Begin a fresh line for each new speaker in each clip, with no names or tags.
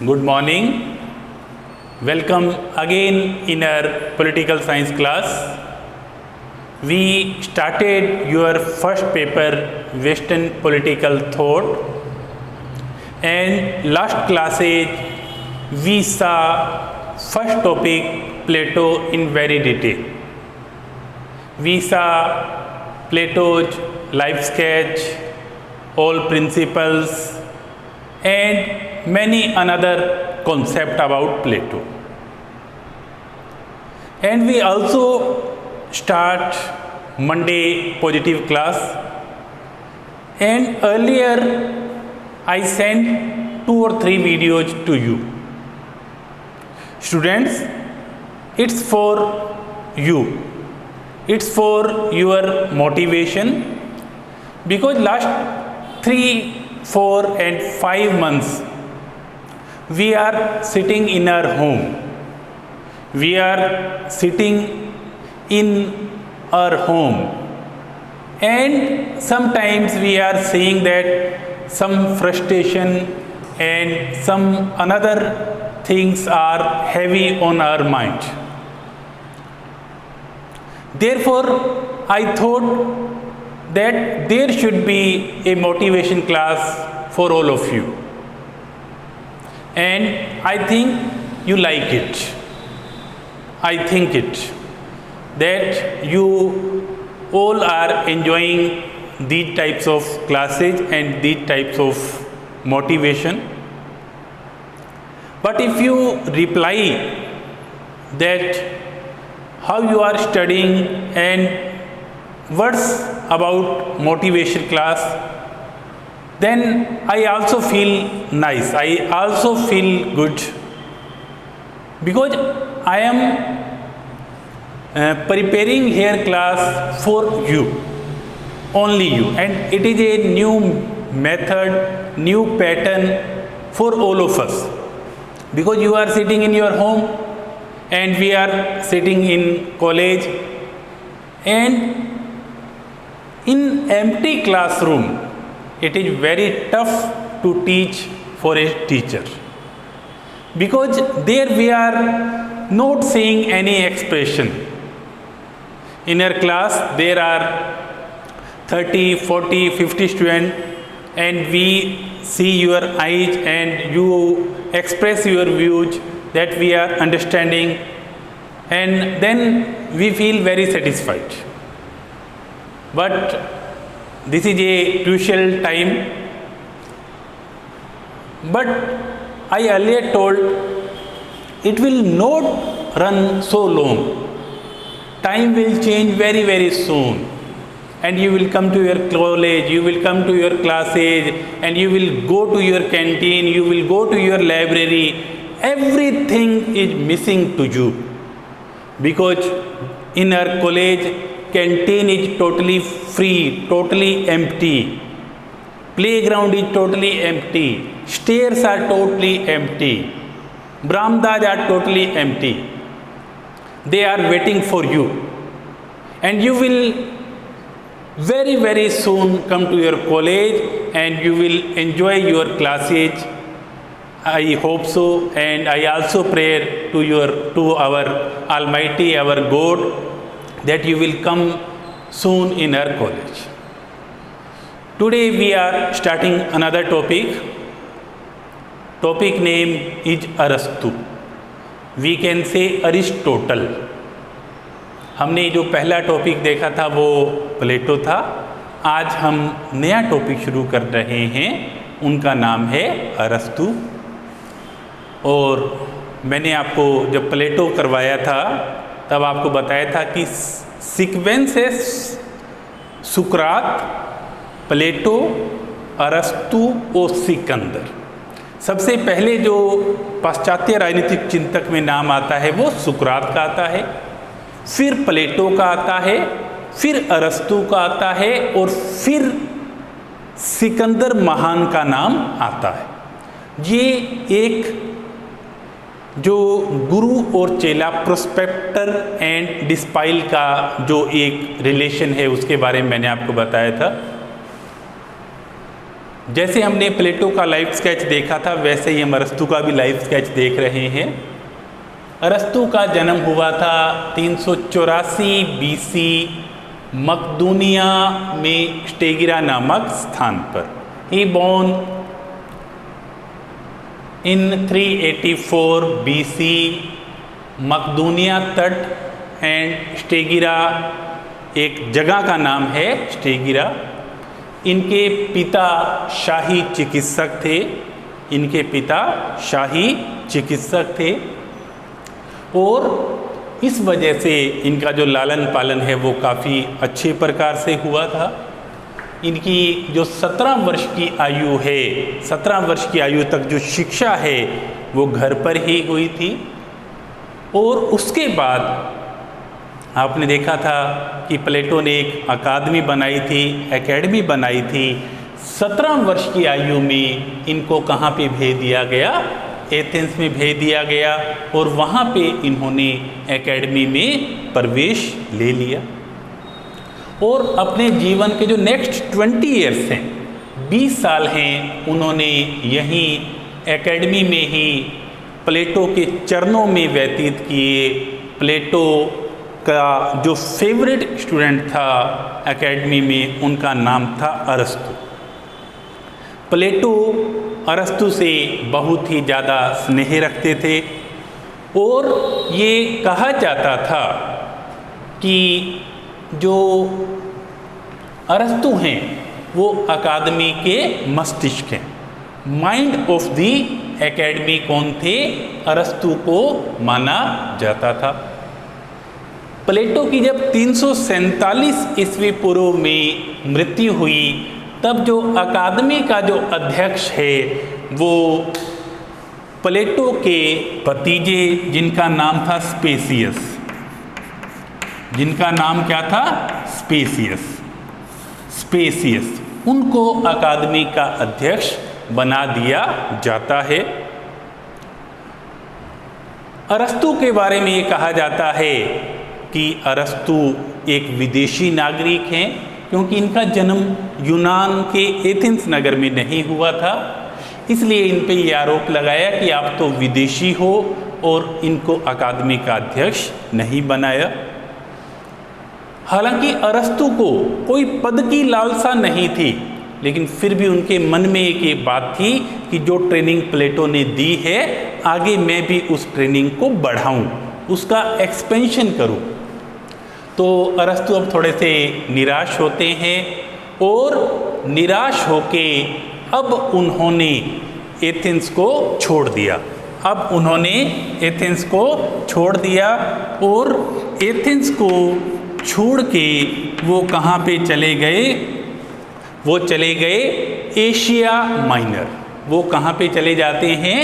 Good morning. Welcome again in our political science class. We started your first paper, Western Political Thought, and last classes we saw first topic Plato in very detail. We saw Plato's life sketch, all principles, and many another concept about Plato. And we also start Monday positive class, and earlier I sent 2 or 3 videos to you. Students, it's for you. It's for your motivation, because last 3, 4 and 5 months we are sitting in our home. We are sitting in our home, and sometimes we are seeing that some frustration and some another things are heavy on our mind. Therefore, I thought that there should be a motivation class for all of you, and I think you like it. I think it that you all are enjoying these types of classes and these types of motivation. But if you reply that how you are studying and what's about motivation class, then I also feel nice. I also feel good, because I am preparing here class for you, only you, and it is a new method, new pattern for all of us, because you are sitting in your home and we are sitting in college, and in empty classroom it is very tough to teach for a teacher, because there we are not seeing any expression. In our class there are 30, 40, 50 students, and we see your eyes and you express your views that we are understanding, and then we feel very satisfied. But this is a crucial time. But I earlier told it will not run so long. Time will change very, very soon, and you will come to your college, you will come to your classes, and you will go to your canteen, you will go to your library. Everything is missing to you, because in our college canteen is totally free, totally empty. Playground is totally empty. Stairs are totally empty. Barandas are totally empty. They are waiting for you, and you will very, very soon come to your college and you will enjoy your classes. I hope so, and I also pray to our Almighty, our God, that you will come soon in our college. Today we are starting another topic. Topic name is Arastu. We can say Aristotle. हमने जो पहला topic देखा था वो प्लेटो था. आज हम नया टॉपिक शुरू कर रहे हैं, उनका नाम है अरस्तु. और मैंने आपको जब प्लेटो करवाया था तब आपको बताया था कि सीक्वेंस है सुकरात, प्लेटो, अरस्तु और सिकंदर. सबसे पहले जो पाश्चात्य राजनीतिक चिंतक में नाम आता है वो सुकरात का आता है, फिर प्लेटो का आता है, फिर अरस्तु का आता है, और फिर सिकंदर महान का नाम आता है. ये एक जो गुरु और चेला, प्रोस्पेक्टर एंड डिस्पाइल का जो एक रिलेशन है उसके बारे में मैंने आपको बताया था. जैसे हमने प्लेटो का लाइफ स्केच देखा था, वैसे ही हम अरस्तु का भी लाइफ स्केच देख रहे हैं। अरस्तु का जन्म हुआ था 384 BC मकदूनिया में स्टेगिरा नामक स्थान पर। ही बोर्न इन 384 BC मकदूनिया तट एंड स्टेगिरा एक जगह का नाम है स्टेगिरा। इनके पिता शाही चिकित्सक थे। इनके पिता शाही चिकित्सक थे और इस वजह से इनका जो लालन पालन है वो काफ़ी अच्छे प्रकार से हुआ था। इनकी जो 17 वर्ष की आयु है, 17 वर्ष की आयु तक जो शिक्षा है वो घर पर ही हुई थी। और उसके बाद आपने देखा था कि प्लेटो ने एक अकादमी बनाई थी, एकेडमी बनाई थी। 17 वर्ष की आयु में इनको कहाँ पे भेज दिया गया? एथेंस में भेज दिया गया और वहाँ पे इन्होंने एकेडमी में प्रवेश ले लिया और अपने जीवन के जो नेक्स्ट 20 ईयर्स हैं, 20 साल हैं, उन्होंने यहीं एकेडमी में ही प्लेटो के चरणों में व्यतीत किए। प्लेटो का जो फेवरेट स्टूडेंट था एकेडमी में, उनका नाम था अरस्तु। प्लेटो अरस्तु से बहुत ही ज़्यादा स्नेह रखते थे और ये कहा जाता था कि जो अरस्तु हैं वो अकादमी के मस्तिष्क हैं। माइंड ऑफ द एकेडमी कौन थे? अरस्तु को माना जाता था। प्लेटो की जब 347 ईस्वी पूर्व में मृत्यु हुई, तब जो अकादमी का जो अध्यक्ष है वो प्लेटो के भतीजे, जिनका नाम था स्पेसियस, जिनका नाम क्या था? स्पेसियस, उनको अकादमी का अध्यक्ष बना दिया जाता है। अरस्तु के बारे में ये कहा जाता है कि अरस्तु एक विदेशी नागरिक हैं, क्योंकि इनका जन्म यूनान के एथेंस नगर में नहीं हुआ था। इसलिए इन पे ये आरोप लगाया कि आप तो विदेशी हो और इनको अकादमी का अध्यक्ष नहीं बनाया। हालांकि अरस्तु को कोई पद की लालसा नहीं थी, लेकिन फिर भी उनके मन में एक ये बात थी कि जो ट्रेनिंग प्लेटो ने दी है, आगे मैं भी उस ट्रेनिंग को बढ़ाऊं, उसका एक्सपेंशन करूं। तो अरस्तु अब थोड़े से निराश होते हैं और निराश होके अब उन्होंने एथेंस को छोड़ दिया। अब उन्होंने एथेंस को छोड़ दिया और एथेंस को छोड़ के वो कहाँ पे चले गए? वो चले गए एशिया माइनर। वो कहाँ पे चले जाते हैं?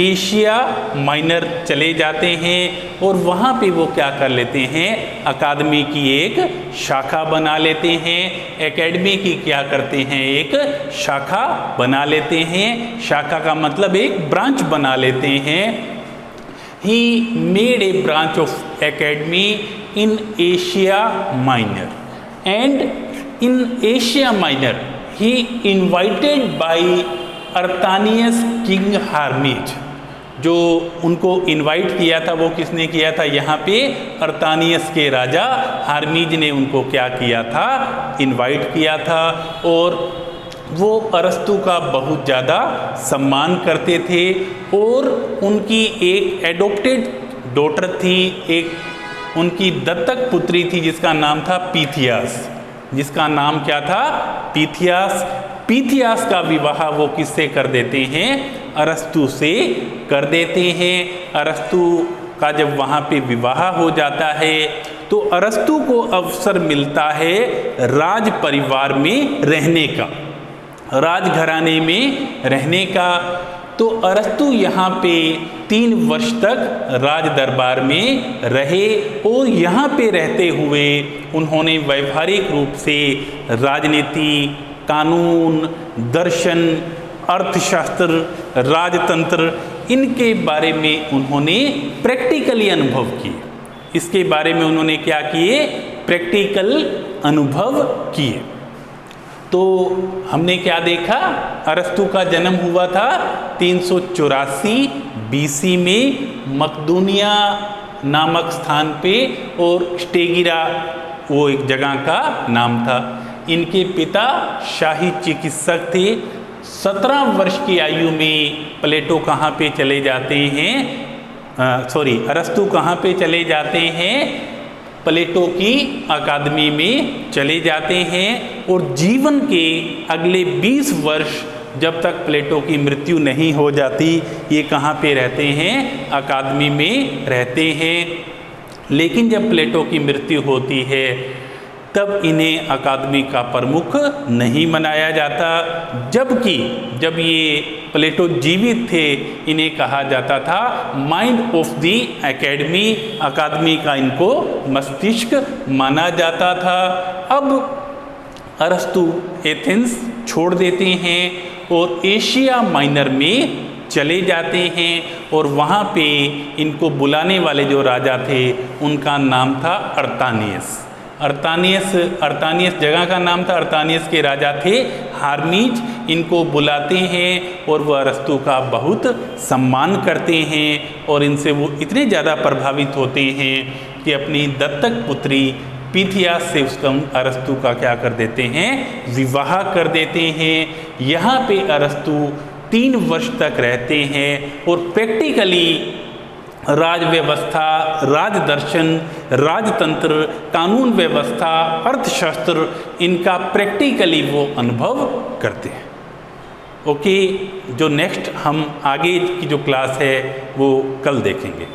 एशिया माइनर चले जाते हैं और वहाँ पे वो क्या कर लेते हैं? अकादमी की एक शाखा बना लेते हैं। एकेडमी की क्या करते हैं? एक शाखा बना लेते हैं। शाखा का मतलब एक ब्रांच बना लेते हैं। He made a branch of academy in Asia Minor and in Asia Minor he invited by Atarneus king Hermias. जो उनको इनवाइट किया था वो किसने किया था? यहाँ पे अर्तानियस के राजा हार्मीज ने उनको क्या किया था? इनवाइट किया था और वो अरस्तु का बहुत ज़्यादा सम्मान करते थे और उनकी एक एडॉप्टेड डॉटर थी, एक उनकी दत्तक पुत्री थी जिसका नाम था पीथियास। जिसका नाम क्या था? पीथियास। पीथियास का विवाह वो किससे कर देते हैं? अरस्तु से कर देते हैं। अरस्तु का जब वहाँ पे विवाह हो जाता है तो अरस्तु को अवसर मिलता है राज परिवार में रहने का, राजघराने में रहने का। तो अरस्तु यहाँ पे 3 वर्ष तक राज दरबार में रहे और यहाँ पे रहते हुए उन्होंने व्यवहारिक रूप से राजनीति, कानून, दर्शन, अर्थशास्त्र, राजतंत्र, इनके बारे में उन्होंने प्रैक्टिकली अनुभव किए। इसके बारे में उन्होंने क्या किए? प्रैक्टिकल अनुभव किए। तो हमने क्या देखा, अरस्तु का जन्म हुआ था 384 BC में मकदूनिया नामक स्थान पे, और स्टेगिरा वो एक जगह का नाम था। इनके पिता शाही चिकित्सक थे। 17 वर्ष की आयु में प्लेटो कहाँ पे चले जाते हैं, अरस्तु कहाँ पे चले जाते हैं, प्लेटो की अकादमी में चले जाते हैं। और जीवन के अगले 20 वर्ष जब तक प्लेटो की मृत्यु नहीं हो जाती, ये कहाँ पे रहते हैं, अकादमी में रहते हैं। लेकिन जब प्लेटो की मृत्यु होती है तब इन्हें अकादमी का प्रमुख नहीं मनाया जाता, जबकि जब ये प्लेटो जीवित थे इन्हें कहा जाता था माइंड ऑफ द एकेडमी, अकादमी का इनको मस्तिष्क माना जाता था। अब अरस्तु एथेंस छोड़ देते हैं और एशिया माइनर में चले जाते हैं, और वहाँ पे इनको बुलाने वाले जो राजा थे उनका नाम था अर्तानियस। अर्तानियस जगह का नाम था। अर्तानियस के राजा थे हार्मीज। इनको बुलाते हैं और वह अरस्तु का बहुत सम्मान करते हैं, और इनसे वो इतने ज़्यादा प्रभावित होते हैं कि अपनी दत्तक पुत्री पीथियास से उसका अरस्तु का क्या कर देते हैं, विवाह कर देते हैं। यहाँ पे अरस्तु 3 वर्ष तक रहते हैं और प्रैक्टिकली राज व्यवस्था, राजदर्शन, राजतंत्र, कानून व्यवस्था, अर्थशास्त्र, इनका प्रैक्टिकली वो अनुभव करते हैं। ओके, जो नेक्स्ट हम आगे की जो क्लास है वो कल देखेंगे।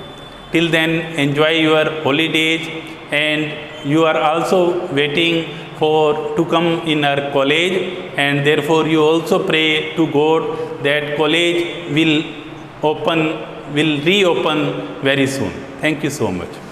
Till then enjoy your holidays, and you are also waiting for to come in our college, and therefore you also pray to God that college will reopen very soon. Thank you so much.